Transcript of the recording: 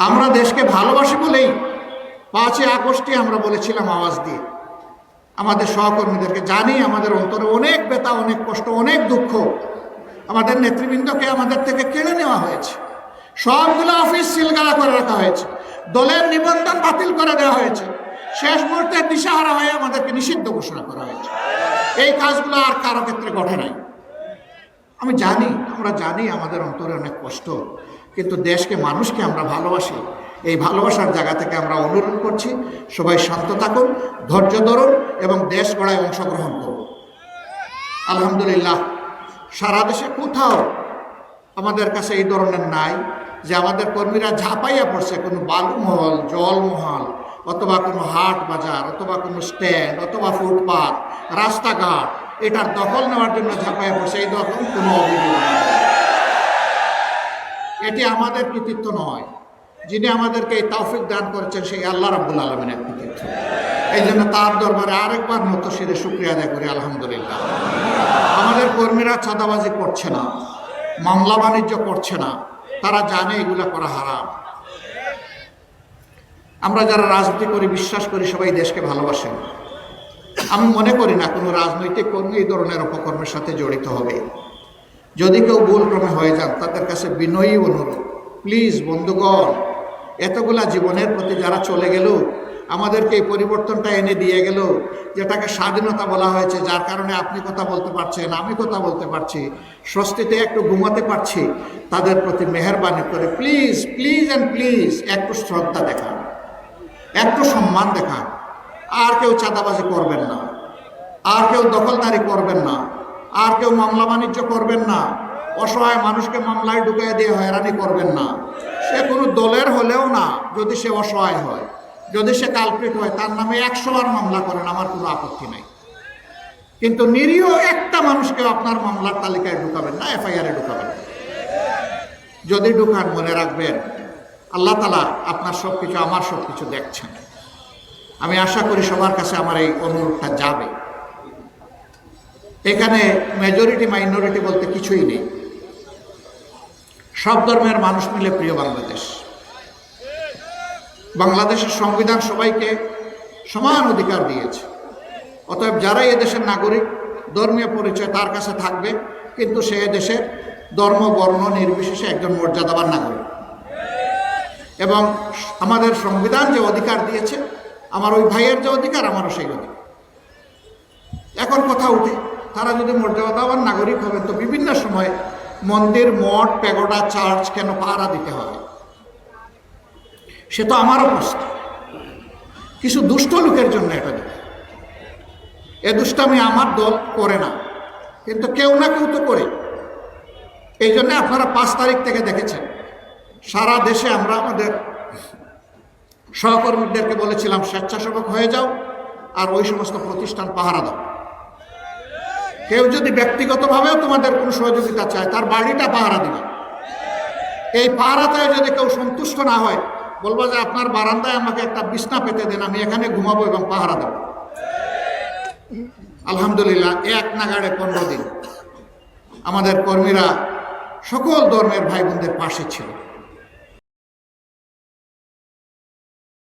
আমরা দেশকে ভালোবাসি বলেই 5ই আগস্টে আমরা বলেছিলাম আওয়াজ দিয়ে আমাদের সহকর্মীদেরকে, জানি আমাদের অন্তরে অনেক ব্যথা, অনেক কষ্ট, অনেক দুঃখ। আমাদের নেতৃবৃন্দকে আমাদের থেকে কেড়ে নেওয়া হয়েছে, সবগুলো অফিস সিলগালা করে রাখা হয়েছে, দলের নিবন্ধন বাতিল করে দেওয়া হয়েছে, শেষ মুহূর্তে দিশাহারা হয়ে আমাদেরকে নিষিদ্ধ ঘোষণা করা হয়েছে। এই কাজগুলো আর কারো ক্ষেত্রে ঘটে নাই। আমি জানি, আমরা জানি আমাদের অন্তরে অনেক কষ্ট, কিন্তু দেশকে, মানুষকে আমরা ভালোবাসি। এই ভালোবাসার জায়গা থেকে আমরা অনুরোধ করছি, সবাই শান্ত থাকুন, ধৈর্য ধরুন এবং দেশ গড়ায় অংশগ্রহণ করুন। আলহামদুলিল্লাহ, সারা দেশে কোথাও আমাদের কাছে এই ধরনের নাই যে আমাদের কর্মীরা ঝাঁপাইয়া পড়ছে কোনো বালুমহল, জলমহল, অথবা কোনো হাট বাজার, অথবা কোনো স্ট্যান্ড, অথবা ফুটপাথ, রাস্তাঘাট, এটার দখল নেওয়ার জন্য ঝাঁপাইয়া পড়ছে। এই দখল কোনো অভিযোগ নেই, এটি আমাদের কৃতিত্ব নয়। যিনি আমাদেরকে এই তৌফিক দান করেছেন সেই আল্লাহ রাব্বুল আলামিনের কৃতিত্ব। এই জন্য তার দরবারে আরেকবার মতো শিরে শুকরিয়া আদায় করি, আলহামদুলিল্লাহ। আমাদের কর্মীরা চাঁদাবাজি করছে না, মামলা বাণিজ্য করছে না, তারা জানে এগুলা করা হারাম। আমরা যারা রাজনীতি করি, বিশ্বাস করি সবাই দেশকে ভালোবাসেন। আমি মনে করি না কোনো রাজনৈতিক কর্মী এই ধরনের অপকর্মের সাথে জড়িত হবে। যদি কেউ ভুলক্রমে হয়ে যান, তাদের কাছে বিনয়ী অনুরোধ, প্লিজ বন্ধুগণ, এতগুলা জীবনের প্রতি যারা চলে গেল, আমাদেরকে এই পরিবর্তনটা এনে দিয়ে গেল, যেটাকে স্বাধীনতা বলা হয়েছে, যার কারণে আপনি কথা বলতে পারছেন, আমি কথা বলতে পারছি, স্বস্তিতে একটু ঘুমাতে পারছি, তাদের প্রতি মেহেরবানি করে প্লিজ প্লিজ অ্যান্ড প্লিজ একটু শ্রদ্ধা দেখান, একটু সম্মান দেখান। আর কেউ চাঁদাবাজি করবেন না, আর কেউ দখলদারি করবেন না, আর কেউ মামলা বাণিজ্য করবেন না, অসহায় মানুষকে মামলায় ঢুকিয়ে দিয়ে হয়রানি করবেন না। সে কোনো দলের হলেও না, যদি সে অসহায় হয়, যদি সে কালপ্রিট হয়, তার নামে 100 বার মামলা করেন, আমার কোনো আপত্তি নাই। কিন্তু নিরীহ একটা মানুষকে আপনার মামলার তালিকায় ঢুকাবেন না, এফআইআরে ঢুকাবেন। যদি ঢুকান, মনে রাখবেন আল্লাহ তাআলা আপনার সব কিছু, আমার সব কিছু দেখছেন। আমি আশা করি সবার কাছে আমার এই অনুরোধটা যাবে। এখানে মেজরিটি মাইনরিটি বলতে কিছুই নেই, সব ধর্মের মানুষ মিলে প্রিয় বাংলাদেশ। বাংলাদেশের সংবিধান সবাইকে সমান অধিকার দিয়েছে। অতএব যারাই এদেশের নাগরিক, ধর্মীয় পরিচয় তার কাছে থাকবে, কিন্তু সে দেশের ধর্ম বর্ণ নির্বিশেষে একজন মর্যাদাবান নাগরিক। এবং আমাদের সংবিধান যে অধিকার দিয়েছে, আমার ওই ভাইয়ের যে অধিকার, আমারও সেই অধিকার। এখন কথা উঠে, তারা যদি মর্যাদাবান নাগরিক হবেন, তো বিভিন্ন সময় মন্দির, মঠ, প্যাগোডা, চার্চ কেন পাহারা দিতে হবে? সে তো আমারও প্রশ্ন। কিছু দুষ্ট লোকের জন্য এটা দেবে। এ দুষ্টামি আমার দল করে না, কিন্তু কেউ না কেউ তো করে। এই জন্য আপনারা 5 তারিখ থেকে দেখেছেন, সারা দেশে আমরা আমাদের সহকর্মীদেরকে বলেছিলাম স্বেচ্ছাসেবক হয়ে যাও আর ওই সমস্ত প্রতিষ্ঠান পাহারা দাও। কেউ যদি ব্যক্তিগতভাবেও তোমাদের কোনো সহযোগিতা চায়, তার বাড়িটা পাহারা দিবে। এই পাহারাতে যদি কেউ সন্তুষ্ট না হয়, বলবো যে আপনার বারান্দায় আমাকে একটা বিছনা পেতে দেন, আমি এখানে ঘুমাবো এবং পাহারা দেব। আলহামদুলিল্লাহ, এক নাগাড়ে 15 দিন আমাদের কর্মীরা সকল ধর্মের ভাই বোনদের পাশে ছিল।